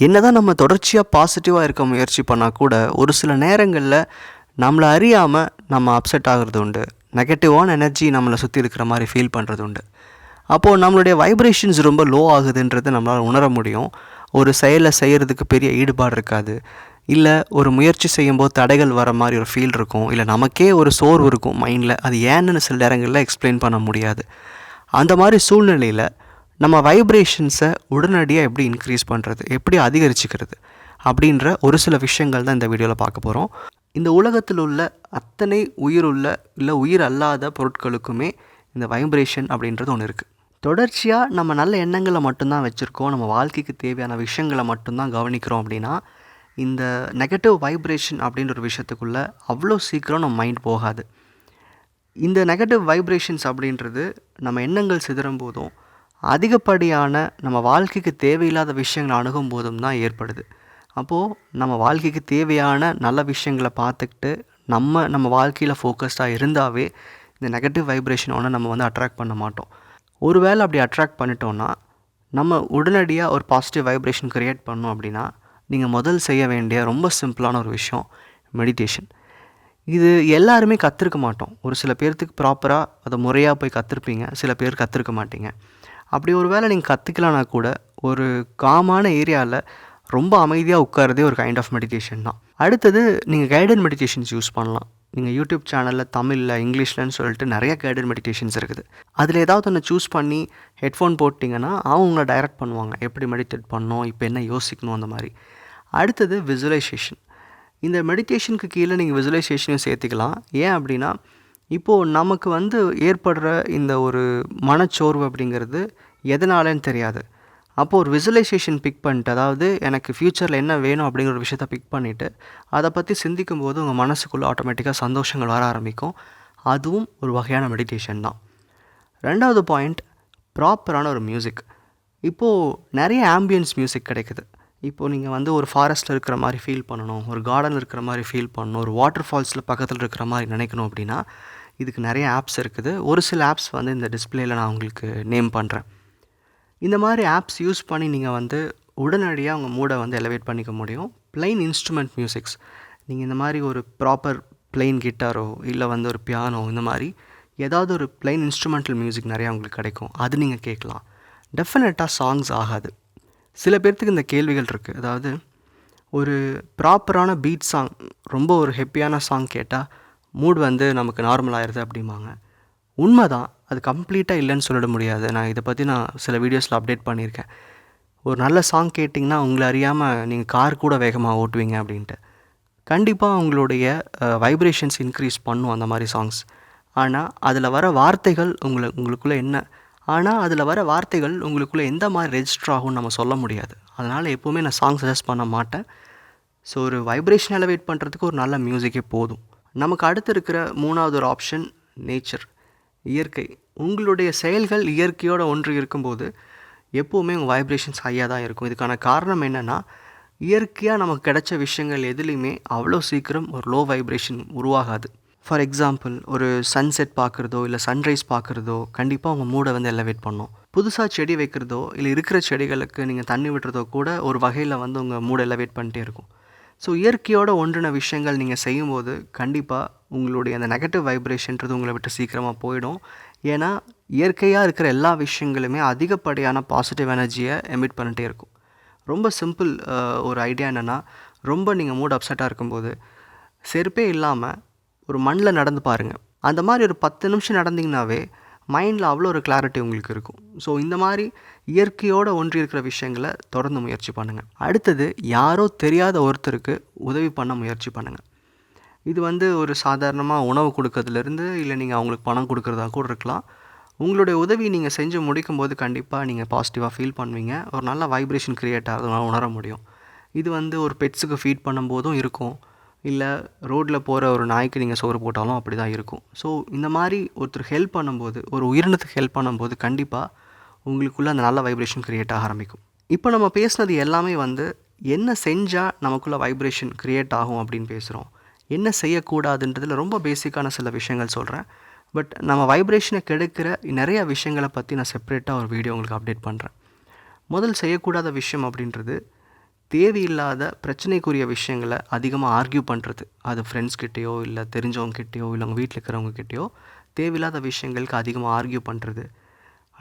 என்னதான் நம்ம தொடர்ச்சியாக பாசிட்டிவாக இருக்க முயற்சி பண்ணால் கூட ஒரு சில நேரங்களில் நம்மளை அறியாமல் நம்ம அப்செட் ஆகிறது உண்டு. நெகட்டிவான எனர்ஜி நம்மளை சுற்றி இருக்கிற மாதிரி ஃபீல் பண்ணுறது உண்டு. அப்போது நம்மளுடைய வைப்ரேஷன்ஸ் ரொம்ப லோ ஆகுதுன்றது நம்மளால் உணர முடியும். ஒரு செயலை செய்கிறதுக்கு பெரிய ஈடுபாடு இருக்காது, இல்லை ஒரு முயற்சி செய்யும்போது தடைகள் வர மாதிரி ஒரு ஃபீல் இருக்கும், இல்லை நமக்கே ஒரு சோர்வு இருக்கும் மைண்டில். அது ஏன்னு சில நேரங்களில் எக்ஸ்பிளைன் பண்ண முடியாது. அந்த மாதிரி சூழ்நிலையில் நம்ம வைப்ரேஷன்ஸை உடனடியாக எப்படி இன்க்ரீஸ் பண்ணுறது, எப்படி அதிகரிச்சுக்கிறது அப்படின்ற ஒரு சில விஷயங்கள் தான் இந்த வீடியோவில் பார்க்க போகிறோம். இந்த உலகத்தில் உள்ள அத்தனை உயிருள்ள இல்லை உயிர் அல்லாத பொருட்களுக்குமே இந்த வைப்ரேஷன் அப்படின்றது ஒன்று இருக்குது. தொடர்ச்சியாக நம்ம நல்ல எண்ணங்களை மட்டும்தான் வச்சுருக்கோம், நம்ம வாழ்க்கைக்கு தேவையான விஷயங்களை மட்டும்தான் கவனிக்கிறோம் அப்படின்னா இந்த நெகட்டிவ் வைப்ரேஷன் அப்படின்ற ஒரு விஷயத்துக்குள்ளே அவ்வளோ சீக்கிரம் நம்ம மைண்ட் போகாது. இந்த நெகட்டிவ் வைப்ரேஷன்ஸ் அப்படின்றது நம்ம எண்ணங்கள் சிதறும் போதும், அதிகப்படியான நம்ம வாழ்க்கைக்கு தேவையில்லாத விஷயங்களை அணுகும் போதும் தான் ஏற்படுது. அப்போது நம்ம வாழ்க்கைக்கு தேவையான நல்ல விஷயங்களை பார்த்துக்கிட்டு நம்ம வாழ்க்கையில் ஃபோக்கஸ்டாக இருந்தாவே இந்த நெகட்டிவ் வைப்ரேஷன் ஒன்று நம்ம அட்ராக்ட் பண்ண மாட்டோம். ஒருவேளை அப்படி அட்ராக்ட் பண்ணிட்டோன்னா நம்ம உடனடியாக ஒரு பாசிட்டிவ் வைப்ரேஷன் க்ரியேட் பண்ணோம் அப்படின்னா நீங்கள் முதல் செய்ய வேண்டிய ரொம்ப சிம்பிளான ஒரு விஷயம் மெடிடேஷன். இது எல்லாருமே கற்றுருக்க மாட்டோம். ஒரு சில பேர்த்துக்கு ப்ராப்பராக அதை முறையாக போய் கற்றுருப்பீங்க, சில பேர் கற்றுருக்க மாட்டீங்க. அப்படி ஒரு வேளை நீங்கள் கற்றுக்கலான்னா கூட ஒரு காமான ஏரியாவில் ரொம்ப அமைதியாக உட்காரதே ஒரு கைண்ட் ஆஃப் மெடிடேஷன் தான். அடுத்தது நீங்கள் கைடட் மெடிடேஷன்ஸ் யூஸ் பண்ணலாம். நீங்கள் யூடியூப் சேனலில் தமிழில் இங்கிலீஷ்லன்னு சொல்லிட்டு நிறைய கைடட் மெடிடேஷன்ஸ் இருக்குது. அதில் ஏதாவது ஒன்று சூஸ் பண்ணி ஹெட்ஃபோன் போட்டிங்கன்னா அவங்க டைரக்ட் பண்ணுவாங்க, எப்படி மெடிடேட் பண்ணணும், இப்போ என்ன யோசிக்கணும், அந்த மாதிரி. அடுத்தது விசுவலைசேஷன். இந்த மெடிடேஷனுக்கு கீழே நீங்கள் விசுவலைசேஷனையும் சேர்த்துக்கலாம். ஏன் அப்படின்னா இப்போது நமக்கு ஏற்படுற இந்த ஒரு மனச்சோர்வு அப்படிங்கிறது எதனாலன்னு தெரியாது. அப்போது ஒரு விசுவலைசேஷன் பிக் பண்ணிட்டு, அதாவது எனக்கு ஃப்யூச்சரில் என்ன வேணும் அப்படிங்கிற ஒரு விஷயத்தை பிக் பண்ணிவிட்டு அதை பற்றி சிந்திக்கும் போது உங்கள் மனசுக்குள்ளே ஆட்டோமேட்டிக்காக சந்தோஷங்கள் வர ஆரம்பிக்கும். அதுவும் ஒரு வகையான மெடிடேஷன் தான். ரெண்டாவது பாயிண்ட், ப்ராப்பரான ஒரு மியூசிக். இப்போது நிறைய ஆம்பியன்ஸ் மியூசிக் கிடைக்குது. இப்போது நீங்கள் ஒரு ஃபாரஸ்ட்டில் இருக்கிற மாதிரி ஃபீல் பண்ணணும், ஒரு கார்டனில் இருக்கிற மாதிரி ஃபீல் பண்ணணும், ஒரு வாட்டர் ஃபால்ஸில் பக்கத்தில் இருக்கிற மாதிரி நினைக்கணும் அப்படின்னா இதுக்கு நிறைய ஆப்ஸ் இருக்குது. ஒரு சில ஆப்ஸ் இந்த டிஸ்பிளேயில் நான் உங்களுக்கு நேம் பண்ணுறேன். இந்த மாதிரி ஆப்ஸ் யூஸ் பண்ணி நீங்கள் உடனடியாக உங்கள் மூடை எலவேட் பண்ணிக்க முடியும். பிளைன் இன்ஸ்ட்ருமெண்ட் மியூசிக்ஸ், நீங்கள் இந்த மாதிரி ஒரு ப்ராப்பர் பிளைன் கிட்டாரோ இல்லை ஒரு பியானோ, இந்த மாதிரி ஏதாவது ஒரு பிளைன் இன்ஸ்ட்ருமெண்டல் மியூசிக் நிறையா உங்களுக்கு கிடைக்கும். அது நீங்கள் கேட்கலாம். டெஃபினட்டாக சாங்ஸ் ஆகாது. சில பேர்த்துக்கு இந்த கேள்விகள் இருக்குது. அதாவது ஒரு ப்ராப்பரான பீட் சாங், ரொம்ப ஒரு ஹெப்பியான சாங் கேட்டால் மூட் நமக்கு நார்மல் ஆயிடுது அப்படிம்பாங்க. உண்மை தான், அது கம்ப்ளீட்டாக இல்லைன்னு சொல்லிட முடியாது. இதை பற்றி சில வீடியோஸில் அப்டேட் பண்ணியிருக்கேன். ஒரு நல்ல சாங் கேட்டிங்கன்னா உங்களை அறியாமல் நீங்கள் கார் கூட வேகமாக ஓட்டுவீங்க அப்படின்ட்டு. கண்டிப்பாக உங்களுடைய வைப்ரேஷன்ஸ் இன்க்ரீஸ் பண்ணும் அந்த மாதிரி சாங்ஸ். ஆனால் அதில் வர வார்த்தைகள் உங்களுக்குள்ளே எந்த மாதிரி ரெஜிஸ்டர் ஆகும்னு நம்ம சொல்ல முடியாது. அதனால் எப்போவுமே நான் சாங் சஜஸ்ட் பண்ண மாட்டேன். ஸோ ஒரு வைப்ரேஷன் எலவேட் பண்ணுறதுக்கு ஒரு நல்ல மியூசிக்கே போதும். நமக்கு அடுத்து இருக்கிற மூணாவது ஒரு ஆப்ஷன் நேச்சர், இயற்கை. உங்களுடைய செயல்கள் இயற்கையோடு ஒன்று இருக்கும்போது எப்போவுமே உங்கள் வைப்ரேஷன்ஸ் ஹையாக தான் இருக்கும். இதுக்கான காரணம் என்னென்னா, இயற்கையாக நமக்கு கிடைச்ச விஷயங்கள் எதுலேயுமே அவ்வளோ சீக்கிரம் ஒரு லோ வைப்ரேஷன் உருவாகாது. ஃபார் எக்ஸாம்பிள், ஒரு சன்செட் பார்க்குறதோ இல்லை சன்ரைஸ் பார்க்குறதோ கண்டிப்பாக உங்கள் மூடை எலவேட் பண்ணும். புதுசாக செடி வைக்கிறதோ இல்லை இருக்கிற செடிகளுக்கு நீங்கள் தண்ணி விடுறதோ கூட ஒரு வகையில் உங்கள் மூடை எலவேட் பண்ணிட்டே இருக்கும். ஸோ இயற்கையோடு ஒன்றின விஷயங்கள் நீங்கள் செய்யும்போது கண்டிப்பாக உங்களுடைய அந்த நெகட்டிவ் வைப்ரேஷன்றது உங்களை விட்டு சீக்கிரமாக போயிடும். ஏன்னா இயற்கையாக இருக்கிற எல்லா விஷயங்களுமே அதிகப்படியான பாசிட்டிவ் எனர்ஜியை எமிட் பண்ணிட்டே இருக்கும். ரொம்ப சிம்பிள் ஒரு ஐடியா என்னென்னா, ரொம்ப நீங்கள் மூட் அப்செட்டாக இருக்கும்போது செருப்பே இல்லாமல் ஒரு மண்ணில் நடந்து பாருங்கள். அந்த மாதிரி ஒரு 10 நிமிஷம் நடந்திங்கனாவே மைண்டில் அவ்வளோ ஒரு கிளாரிட்டி உங்களுக்கு இருக்கும். ஸோ இந்த மாதிரி இயற்கையோடு ஒன்றி இருக்கிற விஷயங்களை தொடர்ந்து முயற்சி பண்ணுங்கள். அடுத்தது, யாரோ தெரியாத ஒருத்தருக்கு உதவி பண்ண முயற்சி பண்ணுங்கள். இது ஒரு சாதாரணமாக உணவு கொடுக்கறதுலேருந்து இல்லை நீங்கள் அவங்களுக்கு பணம் கொடுக்குறதா கூட இருக்கலாம். உங்களுடைய உதவி நீங்கள் செஞ்சு முடிக்கும்போது கண்டிப்பாக நீங்கள் பாசிட்டிவாக ஃபீல் பண்ணுவீங்க. ஒரு நல்ல வைப்ரேஷன் க்ரியேட் ஆகிறதுனால உணர முடியும். இது ஒரு பெட்ஸுக்கு ஃபீட் பண்ணும்போதும் இருக்கும், இல்லை ரோட்டில் போகிற ஒரு நாய்க்கு நீங்கள் சோறு போட்டாலும் அப்படி தான் இருக்கும். ஸோ இந்த மாதிரி ஒருத்தர் ஹெல்ப் பண்ணும்போது, ஒரு உயிரினத்துக்கு ஹெல்ப் பண்ணும்போது கண்டிப்பாக உங்களுக்குள்ளே அந்த நல்ல வைப்ரேஷன் க்ரியேட் ஆக ஆரம்பிக்கும். இப்போ நம்ம பேசுனது எல்லாமே என்ன செஞ்சால் நமக்குள்ளே வைப்ரேஷன் க்ரியேட் ஆகும் அப்படின்னு பேசுகிறோம். என்ன செய்யக்கூடாதுன்றதில் ரொம்ப பேசிக்கான சில விஷயங்கள் சொல்கிறேன். பட் நம்ம வைப்ரேஷனை கெடுக்கிற நிறைய விஷயங்களை பற்றி நான் செப்பரேட்டாக ஒரு வீடியோ உங்களுக்கு அப்டேட் பண்ணுறேன். முதல் செய்யக்கூடாத விஷயம் அப்படின்றது தேவையில்லாத பிரச்சனைக்குரிய விஷயங்களை அதிகமாக ஆர்கியூ பண்ணுறது, அது ஃப்ரெண்ட்ஸ்கிட்டேயோ இல்லை தெரிஞ்சவங்ககிட்டயோ இல்லை உங்கள் வீட்டில் இருக்கிறவங்ககிட்டயோ தேவையில்லாத விஷயங்களுக்கு அதிகமாக ஆர்கியூ பண்ணுறது.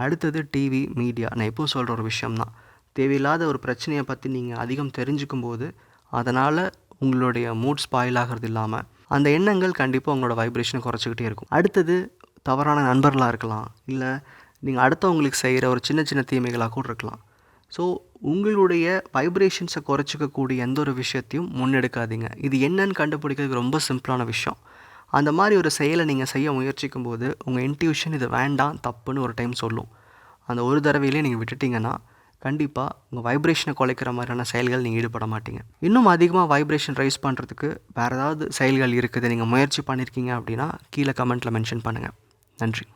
அடுத்தது டிவி, மீடியா. நான் எப்பவும் சொல்கிற ஒரு விஷயம்தான், தேவையில்லாத ஒரு பிரச்சனையை பற்றி நீங்கள் அதிகம் தெரிஞ்சுக்கும் போது அதனால் உங்களுடைய மூட் ஸ்பாயில் ஆகிறது இல்லாமல் அந்த எண்ணங்கள் கண்டிப்பாக உங்களோட வைப்ரேஷனை குறைச்சிக்கிட்டே இருக்கும். அடுத்தது தவறான நண்பர்களாக இருக்கலாம், இல்லை நீங்கள் அடுத்தவங்களுக்கு செய்கிற ஒரு சின்ன சின்ன தீமைகளாக கூட இருக்கலாம். ஸோ உங்களுடைய வைப்ரேஷன்ஸை குறைச்சிக்கக்கூடிய எந்த ஒரு விஷயத்தையும் முன்னெடுக்காதீங்க. இது என்னன்னு கண்டுபிடிக்கிறதுக்கு ரொம்ப சிம்பிளான விஷயம். அந்த மாதிரி ஒரு செயலை நீங்கள் செய்ய முயற்சிக்கும் போது உங்கள் இன்ட்யூஷன் இது வேண்டாம், தப்புன்னு ஒரு டைம் சொல்லும். அந்த ஒரு தடவையிலே நீங்கள் விட்டுட்டிங்கன்னா கண்டிப்பாக உங்கள் வைப்ரேஷனை குலைக்கிற மாதிரியான செயல்கள் நீங்கள் ஈடுபட மாட்டீங்க. இன்னும் அதிகமாக வைப்ரேஷன் ரைஸ் பண்ணுறதுக்கு வேறு ஏதாவது செயல்கள் இருக்குது, நீங்கள் முயற்சி பண்ணியிருக்கீங்க அப்படின்னா கீழே கமெண்ட்டில் மென்ஷன் பண்ணுங்கள். நன்றி.